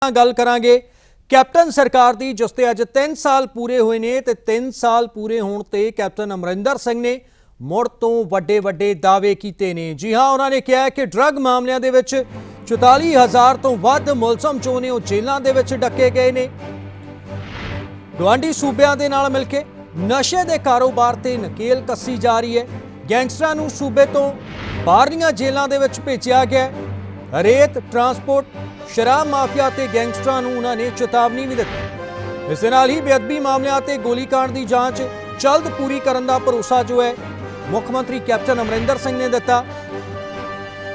गल करांगे कैप्टन सरकार दी जिस ते अज 3 साल पूरे हुए ने ते 3 साल पूरे होण ते कैप्टन अमरिंदर सिंह ने मुड़ तो वड्डे वड्डे दावे कीते ने। जी हाँ, उन्होंने कहा कि ड्रग मामलिਆਂ ਦੇ ਵਿੱਚ 44,000 ਤੋਂ ਵੱਧ ਮੁਲਜ਼ਮ ਜੋ ਨੇ ਉਹ ਜੇਲ੍ਹਾਂ ਦੇ ਵਿੱਚ ਡੱਕੇ ਗਏ ਨੇ। ਗਵਾਂਢੀ ਸੂਬਿਆਂ ਦੇ ਨਾਲ ਮਿਲ ਕੇ ਨਸ਼ੇ ਦੇ ਕਾਰੋਬਾਰ ਤੇ ਨਕੇਲ ਕੱਸੀ ਜਾ ਰਹੀ ਹੈ। ਗੈਂਗਸਟਰਾਂ ਨੂੰ ਸੂਬੇ ਤੋਂ ਬਾਹਰਲੀਆਂ ਜੇਲ੍ਹਾਂ ਦੇ ਵਿੱਚ ਭੇਜਿਆ ਗਿਆ। रेत ट्रांसपोर्ट शराब माफिया ते गैंगस्टरां नूं उन्हां ने चेतावनी भी दी। इस दे नाल ही बेअदबी मामलिਆਂ ते गोलीकांड की जांच जल्द पूरी करने का भरोसा जो है मुख्यमंत्री कैप्टन अमरिंदर सिंह ने दिता।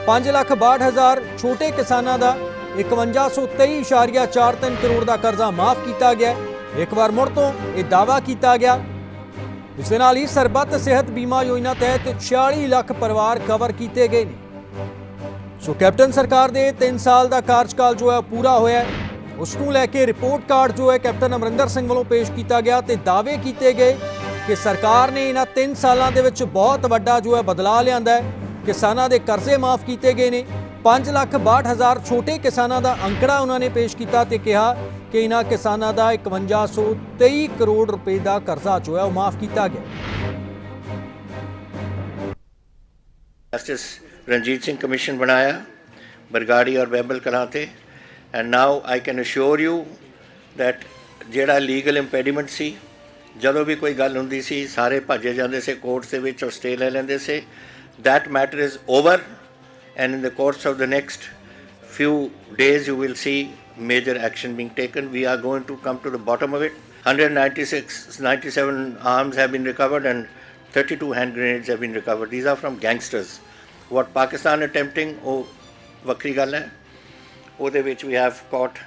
5,62,000 छोटे किसानों का 5123.43 करोड़ का कर्जा माफ किया गया। एक बार मुड़ तो यह दावा किया गया। इस दे नाल ही सरबत सेहत बीमा योजना तहत 46 लाख परिवार कवर किए गए हैं। सो कैप्टन सरकार के 3 साल का कार्यकाल जो है पूरा होया है, उसनूं लैके रिपोर्ट कार्ड जो है कैप्टन अमरिंदर सिंह वालों पेश किया गया तो दावे किए गए कि सरकार ने इन्हां 3 सालों के विच बहुत वड्डा जो है बदलाव लिआंदा है। किसानों के कर्जे माफ किए गए हैं। 5,62,000 छोटे किसानों का अंकड़ा उन्होंने पेश किया तो कहा कि इन्हां किसानों का 5123 करोड़ रुपए का कर्जा जो है वह माफ किया गया। रणजीत सिंह कमीशन बनाया बरगाड़ी और बैबल कलां ते, and now I can assure you that जेड़ा लीगल इंपैडीमेंट सी, जदों भी कोई गल हुंदी सी सारे भजे जांदे से कोर्ट दे विच और स्टे ले लैंदे से। That matter is over and in the course of the next few days you will see major action being taken. We are going to come to the bottom of it. 197 arms have been recovered and 32 hand grenades have been recovered. These are from gangsters. What Pakistan attempting, oh vakri gal hai. Ode which we have caught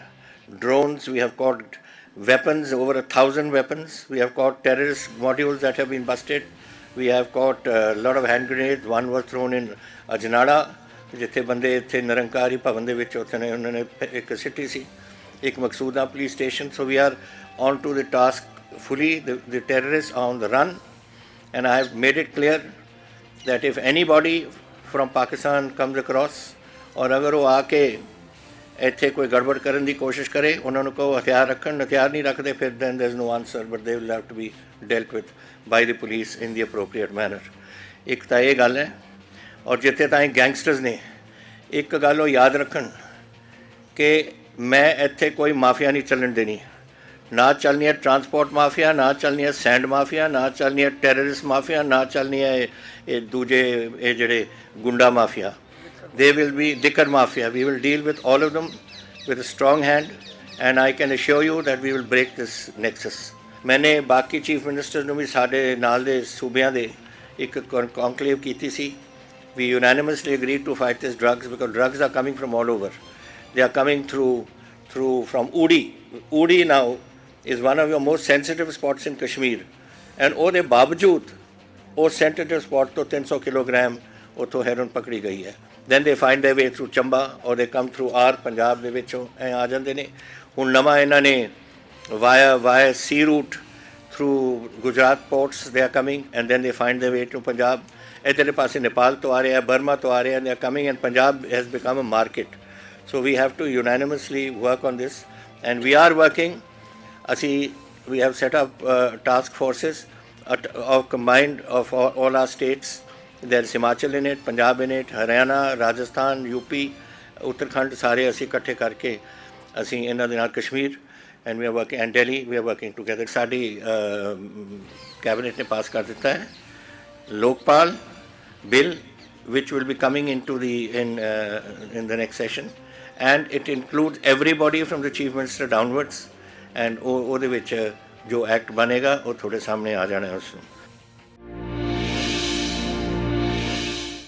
drones, we have caught weapons, over 1,000 weapons. We have caught terrorist modules that have been busted. We have caught a lot of hand grenades. One was thrown in Ajnada, जिथे बंदे इत्थे निरंकारी भवन दे विच उत्थे उन्होंने एक city सी, एक Maqsooda police station. So we are on to the task fully. The terrorists are on the run, and I have made it clear that if anybody from Pakistan comes across और अगर वो आके इत्थे कोई गड़बड़ करने की कोशिश करे, उन्होंने को हथियार रखन, हथियार नहीं रखते फिर then there is no answer, but they will have to be dealt with by the police in the appropriate manner. एक तो ये गल है, और जिथे ताईं गैंगस्टर्स ने एक गल वो याद रखन कि मैं इत्थे कोई माफिया नहीं चलन देनी। ना चलनी है ट्रांसपोर्ट माफिया, ना चलनी है सैंड माफिया, ना चलनी है टेररिस्ट माफिया, ना चलनी है ये दूजे ये जड़े goonda mafia. They will be दिकर mafia. We will deal with all of them with a strong hand, and I can assure you that we will break this nexus. मैंने बाकी चीफ मिनिस्टर्स नूं भी साडे नाल दे सूबियां दे एक कॉन्क्लेव कीती सी। We unanimously agreed to fight this drugs because drugs are coming from all over. They are coming through from Udi. Udi now is one of your most sensitive spots in Kashmir, and ਉਹਦੇ ਬਾਵਜੂਦ ਉਸ sensitive spot ਤੋਂ 300 kilogram ਉੱਥੋਂ heroin ਪਕੜੀ ਗਈ ਹੈ। Then they find their way through Chamba or they come through our Punjab ਦੇ ਵਿੱਚੋਂ ਐ ਆ ਜਾਂਦੇ ਨੇ। ਹੁਣ ਨਵਾਂ ਇਹਨਾਂ ਨੇ via sea route through Gujarat ports they are coming, and then they find their way to Punjab. इधर पास नेपाल तो आ रहे हैं, बर्मा तो आ रहे हैं, they are coming, and Punjab has become a market. So we have to unanimously work on this, and we are working. We have set up task forces of combined of all our states. There is Himachal in it, Punjab in it, Haryana, Rajasthan, UP, Uttarakhand, सारे असी इकट्ठे करके असी इन्हां दे नाल Kashmir, and we are working, and Delhi we are working together. Sari cabinet ने पास कर दिता है Lokpal bill, which will be coming into the in the next session, and it includes everybody from the chief minister downwards, and ਉਹਦੇ ਵਿੱਚ ਜੋ act ਬਣੇਗਾ ਉਹ ਤੁਹਾਡੇ ਸਾਹਮਣੇ ਆ ਜਾਣਾ ਉਸ ਨੂੰ।